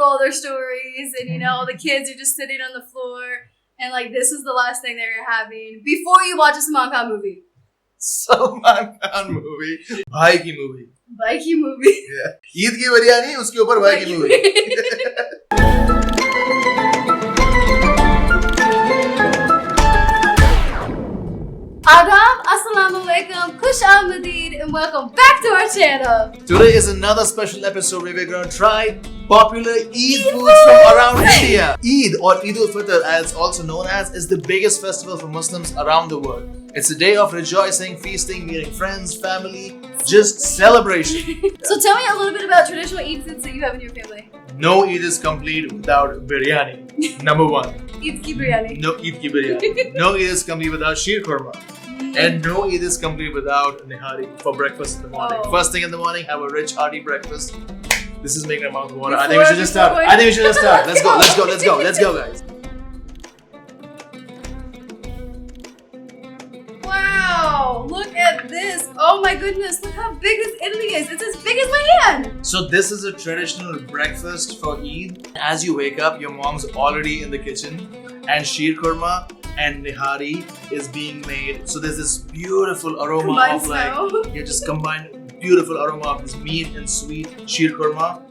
all their stories, and all the kids are just sitting on the floor, and like this is the last thing they're having before you watch a Salman Khan movie. Salman Khan movie, भाई की movie. भाई की movie. Yeah. Eid की बिरयानी उसके ऊपर भाई की movie. Adab, Assalamu Alaikum, Kush Ahmadeen, and welcome back to our channel. Today is another special episode where we're going to try popular Eid foods from around India. Eid or Eid al-Fitr, as it's also known as, is the biggest festival for Muslims around the world. It's a day of rejoicing, feasting, meeting friends, family, just celebration. So tell me a little bit about traditional Eid foods that you have in your family. No Eid is complete without biryani. Number one. Eid ki biryani. No Eid ki biryani. No Eid is complete without sheer kurma. And no Eid is complete without nihari for breakfast in the morning. Oh. First thing in the morning, have a rich hearty breakfast. This is making my mouth water. I Before- think we should just start. before- I think we should just start. Let's go, let's go, let's go, let's go, guys. Wow, look at this. Oh my goodness, look how big this idli is. It's as big as my hand. So this is a traditional breakfast for Eid. As you wake up, your mom's already in the kitchen, and sheer kurma and nihari is being made. So there's this beautiful aroma Combined of like smell. you just combine beautiful aroma of this meat and sweet sheer kurma.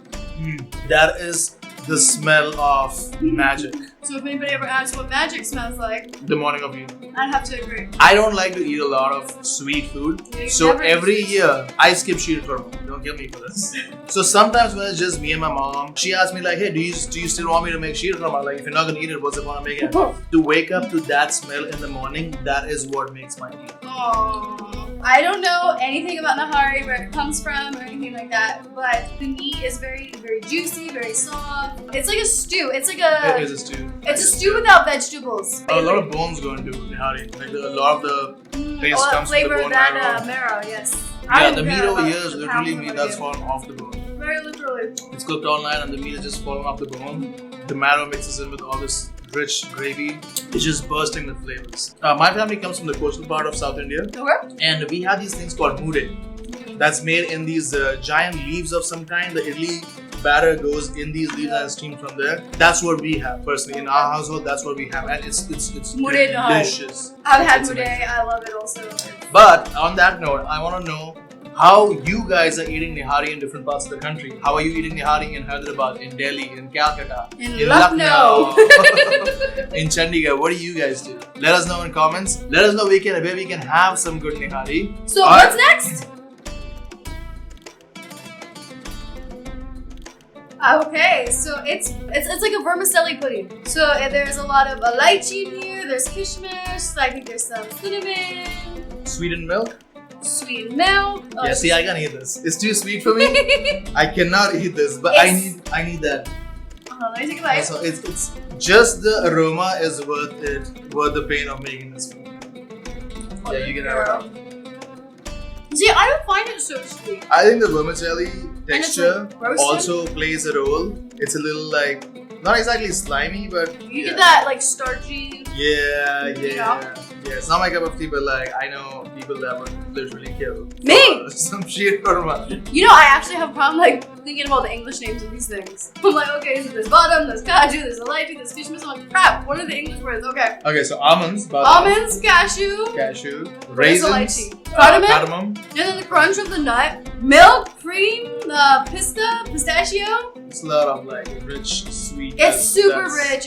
That is the smell of magic. So if anybody ever asks what magic smells like, The morning of Eid. I'd have to agree. I don't like to eat a lot of sweet food. Yeah, So never every eat year I skip sheer kurma. Don't kill me for this. So sometimes when it's just me and my mom, she asks me like, "Hey, do you still want me to make sheer kurma? Like, if you're not gonna eat it, what's the point of making it?" To wake up to that smell in the morning, that is what makes my Eid. Aww. I don't know anything about Nahari, where it comes from, or anything like that, but the meat is very, very juicy, very soft. It's like a stew. It's like It a is a stew. it's a stew without vegetables. A lot of bones go into nihari. Like a lot of the taste all that comes from the flavor bone that marrow. marrow, yes. Yeah, the meat over here is the literally pounds meat over that's here. fallen off the bone. Very literally. It's cooked all night and the meat is just falling off the bone. The marrow mixes in with all this rich gravy. It's just bursting with flavors. My family comes from the coastal part of South India, Okay. and we have these things called mude. That's made in these giant leaves of some kind. The idli batter goes in these leaves and steamed from there. That's what we have personally in our household. That's what we have, and it's Mude nahari. delicious. I've had It's mude. amazing. I love it also. But on that note, I want to know how you guys are eating nihari in different parts of the country. How are you eating nihari in Hyderabad, in Delhi, in Calcutta, In Lucknow. in Chandigarh? What do you guys do? Let us know in comments. Let us know where we can have some good nihari. So All what's right. next? Okay, so it's like a vermicelli pudding. So there's a lot of elaichi in here. There's kishmish. I think there's some cinnamon, Sweetened milk? sweet milk. Yeah, see, I can't eat this. It's too sweet for me. I cannot eat this, but I need that. Let me take a bite. So it's just the aroma is worth the pain of making this food. Yeah, you can have it out. See, I don't find it so sweet. I think the vermicelli texture like roasted? also plays a role. It's a little like not exactly slimy, but You yeah. get that like starchy. Yeah. Yeah. It's not my cup of tea, but like I know people that would literally kill Me? some sheer kurma. I actually have a problem like thinking about the English names of these things. I'm like, okay, so there's badam, there's kaju, there's elaichi, there's kishmish. I'm like, crap, what are the English words? Okay. Okay, so almonds, badam, Almonds, cashew, cashew, What is raisins, elaichi? Cardamom? cardamom. and then the crunch of the nut, milk, cream, pistachio. It's a lot of like rich, sweet. It's super that's- rich.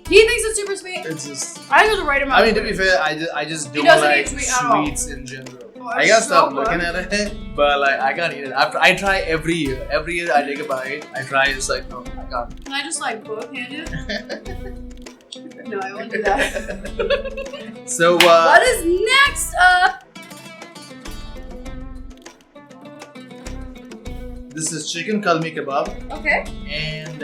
He thinks it's super sweet. It's just. I think it's the right amount. I mean, to of be sweet. fair, I just don't doesn't like eat sweet at all. sweets in general. Oh, I gotta so stop good. looking at it, but like I can't eat it. I try every year. Every year I take a bite. I try. It's like no, I can't. Can I just like book hand it? No, I won't do that. So What is next? this is chicken kalmi kebab Okay. and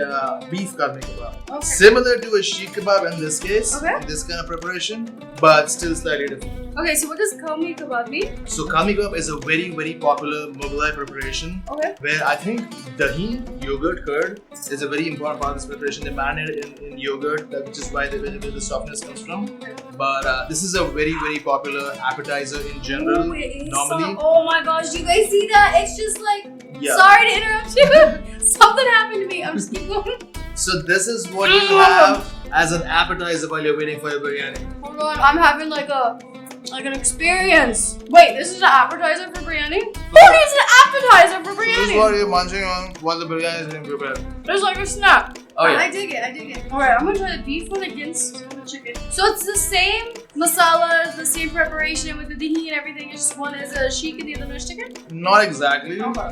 beef kalmi kebab. Okay. Similar to a sheikh kebab in this case, Okay. in this kind of preparation, but still slightly different. Okay, so what does kalmi kebab mean? So kalmi kebab is a very very popular Mughlai preparation. Okay. Where I think dahi, yogurt, curd is a very important part of this preparation. They marinate it in yogurt, which is why where the softness comes from. But this is a very, very popular appetizer in general. Ooh, it is normally. oh my gosh, you guys see that? It's just like, Yeah. sorry to interrupt you. Something happened to me. I'm just keep going. So this is what you have as an appetizer while you're waiting for your biryani. Hold on, I'm having like an experience. Wait, this is an appetizer for biryani? Who needs an appetizer for This is biryani? what you're munching on while the biryani is being prepared. It's like a snack. Oh yeah. I dig it. Alright, I'm gonna try the beef one against the chicken. So it's the same masala, the same preparation with the dahi and everything. It's just one is a sheikh and the other is chicken? Not exactly. Okay.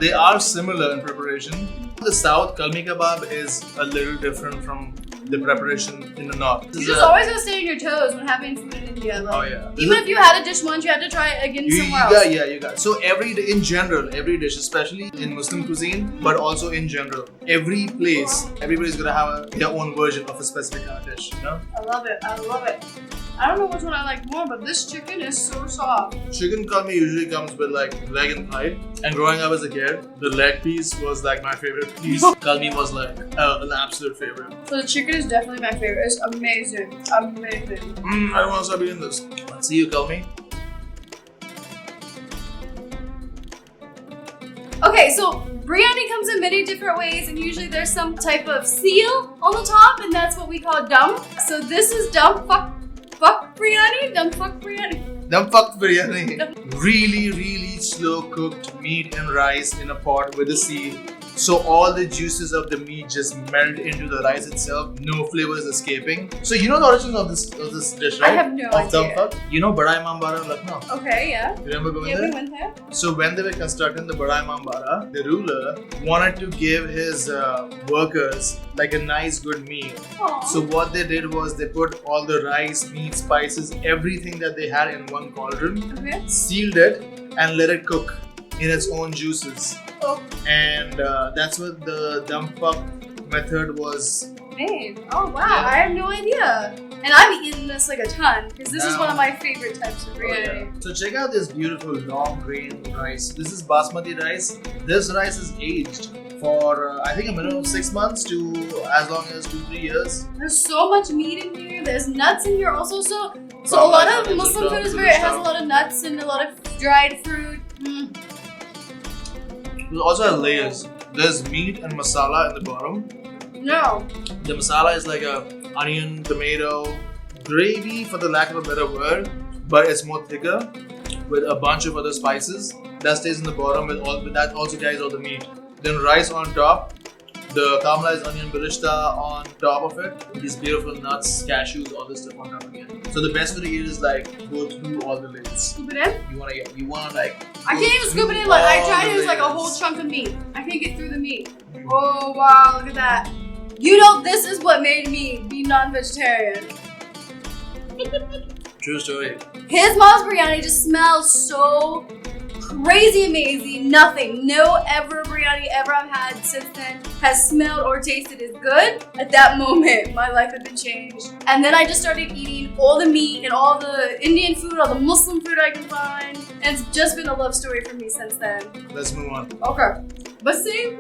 They are similar in preparation. The South Kalmi kebab is a little different from the preparation in the North. You just always gotta stay on your toes when having food in India. Like, Oh yeah. even if you had a dish once, you had to try it again somewhere else. You got. So in general, every dish, especially in Muslim cuisine, but also in general, every place, everybody's gonna have their own version of a specific kind of dish. You know? I love it. I don't know which one I like more, but this chicken is so soft. Chicken kalmi usually comes with like leg and thigh. And growing up as a kid, the leg piece was like my favorite piece. Kalmi was like an absolute favorite. So the chicken is definitely my favorite. It's amazing. I don't want to stop eating this. Let's see you, Kalmi. Okay, so biryani comes in many different ways, and usually there's some type of seal on the top, and that's what we call dum. So this is dum fuck biryani. Dum fuck biryani. Dum fuck biryani. Really slow cooked meat and rice in a pot with a seal. So all the juices of the meat just melt into the rice itself. No flavor is escaping. So you know the origins of this dish, right? I have no of dum idea. fuck. You know Bada Imam Bara in Lucknow? Okay, yeah. You remember going Yeah, there? we went there. So when they were constructing the Bada Imam Bara, the ruler wanted to give his workers like a nice good meal. Aww. So what they did was they put all the rice, meat, spices, everything that they had in one cauldron, Okay. sealed it, and let it cook in its own juices. Oh, And that's what the dum fuck method was. man. Oh, wow. Yeah. I have no idea. And I've eaten this like a ton because this is Wow. one of my favorite types of biryani. So check out this beautiful long grain rice. This is basmati rice. This rice is aged for I think a minimum of 6 months to as long as 2-3 years. There's so much meat in here. There's nuts in here also. So a Wow, lot that's of not Muslim good food is stuff. very, it has a lot of nuts and a lot of dried fruit. It also has layers. There's meat and masala in the bottom. No. The masala is like a onion, tomato, gravy for the lack of a better word, but it's more thicker with a bunch of other spices that stays in the bottom with that also carries all the meat. Then rice on top, the caramelized onion barishta on top of it, these beautiful nuts, cashews, all this stuff on top again. So the best way to eat is like go through all the layers. Scoop it in. You wanna like I go can't even scoop it through in. Like I all tried the it, it was like a layers. whole chunk of meat. I can't get through the meat. Oh wow, look at that. You know, this is what made me be non-vegetarian. True story. His mom's biryani just smells so crazy amazing. Nothing, no ever biryani ever I've had since then has smelled or tasted as good. At that moment, my life had been changed. And then I just started eating all the meat and all the Indian food, all the Muslim food I can find. And it's just been a love story for me since then. Let's move on. Okay. But see,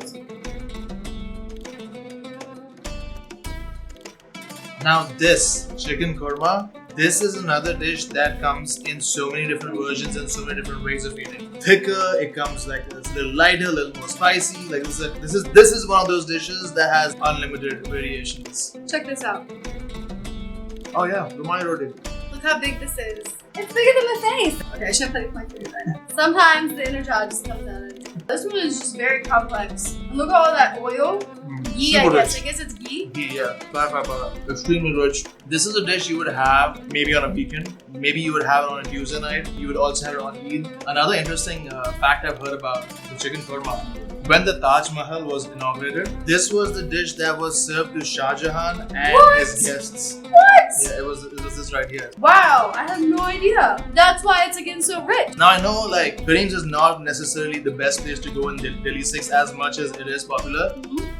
Now this chicken korma, this is another dish that comes in so many different versions and so many different ways of eating. Thicker, it comes like it's a little lighter, a little more spicy. Like this is one of those dishes that has unlimited variations. check this out. Oh yeah, Rumali roti. Look how big this is. It's bigger than my face. Okay, I should play with my food right now. Sometimes the inner child just comes out of me. This one is just very complex. And look at all that oil. Ghee, I Super guess. rich. I guess it's ghee. Yeah, extremely rich. This is a dish you would have maybe on a weekend. Maybe you would have it on a Tuesday night. You would also have it on Eid. Another interesting fact I've heard about the chicken korma. When the Taj Mahal was inaugurated, this was the dish that was served to Shah Jahan and What? his guests. What? Yeah, it was this right here. Wow, I have no idea. That's why it's again so rich. Now I know like Kareem's is not necessarily the best place to go in Delhi 6 as much as it is popular.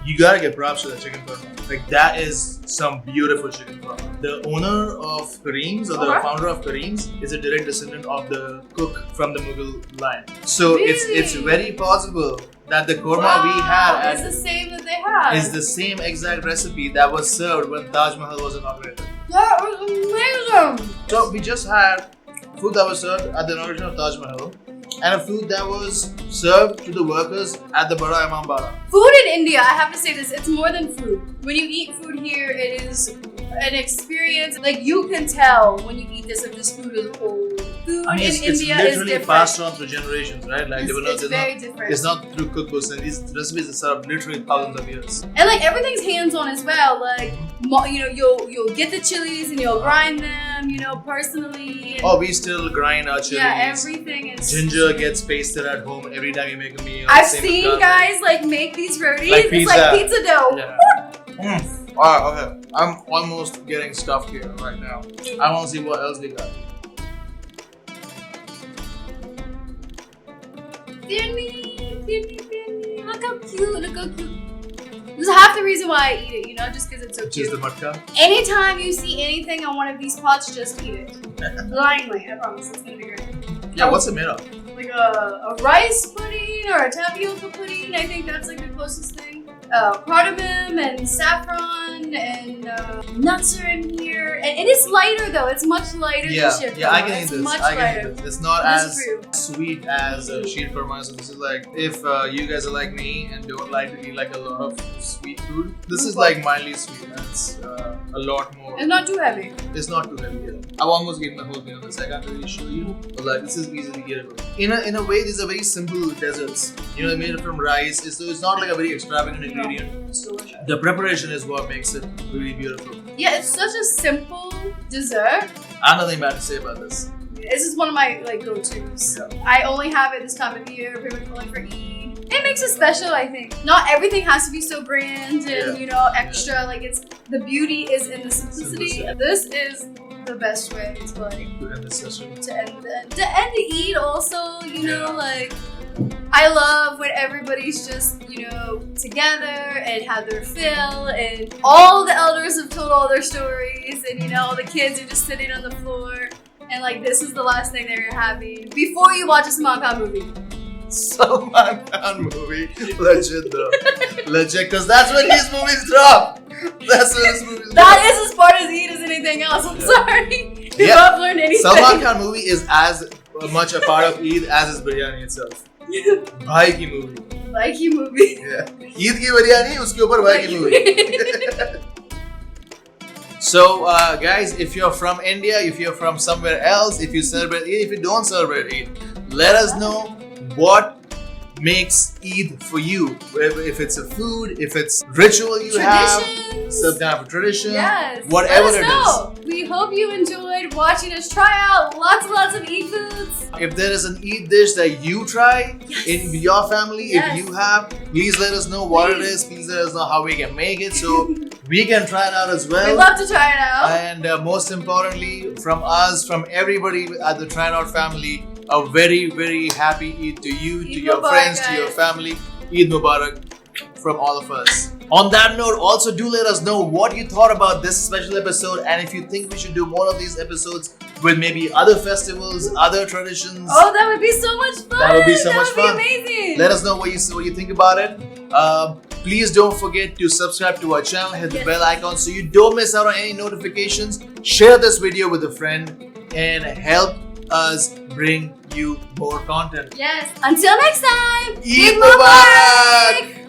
You gotta get props to the chicken korma. Like that is some beautiful chicken korma. The owner of Kareem's or the Okay. founder of Kareem's is a direct descendant of the cook from the Mughal line. So it's Really? very possible that the korma Wow, we had it's the same that they had. is the same exact recipe that was served when Taj Mahal was inaugurated. That was amazing. So we just had food that was served at the inauguration of Taj Mahal. and a food that was served to the workers at the Bara Imam Bara. Food in India, I have to say this, it's more than food. When you eat food here, it is an experience. Like, you can tell when you eat this if this food is old. Food in it's India is literally different. passed on through generations, right? Like It's very different. It's not through cookbooks, and these recipes are served literally thousands of years. And like everything's hands-on as well. Like, you know, you'll get the chilies and you'll grind them, you know, personally. And Oh, we still grind our chilies. yeah, everything is. Ginger gets pasted at home every time you make a meal. I've Same with seen garlic. guys like make these rotis. Like It's like pizza. pizza dough. Yeah. Alright, okay. I'm almost getting stuffed here right now. I want to see what else we got. Firni. Look how cute. Look how cute. This is half the reason why I eat it, you know, just because it's so Which is cute. the matka. Anytime you see anything on one of these pots, just eat it. Blindly, I promise. It's gonna be great. Yeah, what's it made of? Like a rice pudding or a tapioca pudding. I think that's like the closest thing. Cardamom and saffron and nuts are in here. And it is lighter though. It's much lighter Yeah, than sheer yeah, I kurma. can eat It's this. much I can lighter. eat this. It's not This as is true. sweet as sheer kurma. So this is like, if you guys are like me and don't like to eat like a lot of sweet food, this is like mildly sweet. And it's a lot more. It's not too heavy. It's not too heavy. Yeah. I've almost eaten the whole thing of this. I can't really show you, but like this is easily eatable. In a way, these are very simple desserts. You know, they made it from rice. It's not like a very extravagant ingredient. It's delicious. The preparation is what makes it really beautiful. Yeah, it's such a simple dessert. I have nothing bad to say about this. This is one of my like go-tos. Yeah. I only have it this time of year, pretty much only for Eid. It makes it special, I think. Not everything has to be so grand and Yeah. you know extra. Like it's the beauty is in the simplicity. This is the best way to like To end this session. to end the Eid. Also, you know, like I love when everybody's just you know together and have their fill, and all the elders have told all their stories, and you know the kids are just sitting on the floor. And like this is the last thing they're having before you watch a Salman Khan movie. Salman Khan movie. Legit though. Legit, because that's when his movies drop. That's when his movies drop. That is as part as Eid as anything else. I'm sorry. If Yeah. I've learned anything. Salman Khan movie is as much a part of Eid as is biryani itself. Bhai ki movie. Like you movie. Yeah. Eid ki biryani, uske upar bhai ki movie. So, guys, if you're from India, if you're from somewhere else, if you celebrate Eid, if you don't celebrate Eid, let us know what makes Eid for you. If it's a food, if it's ritual you have, Traditions. some kind of a tradition, Yes. whatever Let it us is. know. We hope you enjoyed watching us try out lots and lots of Eid foods. If there is an Eid dish that you try in your family, Yes. if you have, please let us know what it Please. is. Please let us know how we can make it so we can try it out as well. We'd love to try it out. And most importantly, from us, from everybody at the Try It Out family, a very, very happy Eid to you, to Eid your Mubarak, friends, to your guys. family. Eid Mubarak from all of us. On that note, also do let us know what you thought about this special episode, and if you think we should do more of these episodes with maybe other festivals, other traditions. Oh, that would be so much fun. That would be so much fun. That would be amazing. Let us know what you think about it. Please don't forget to subscribe to our channel, hit the Yes. bell icon so you don't miss out on any notifications. Share this video with a friend and help us bring you more content. Yes. Until next time. Eid Mubarak!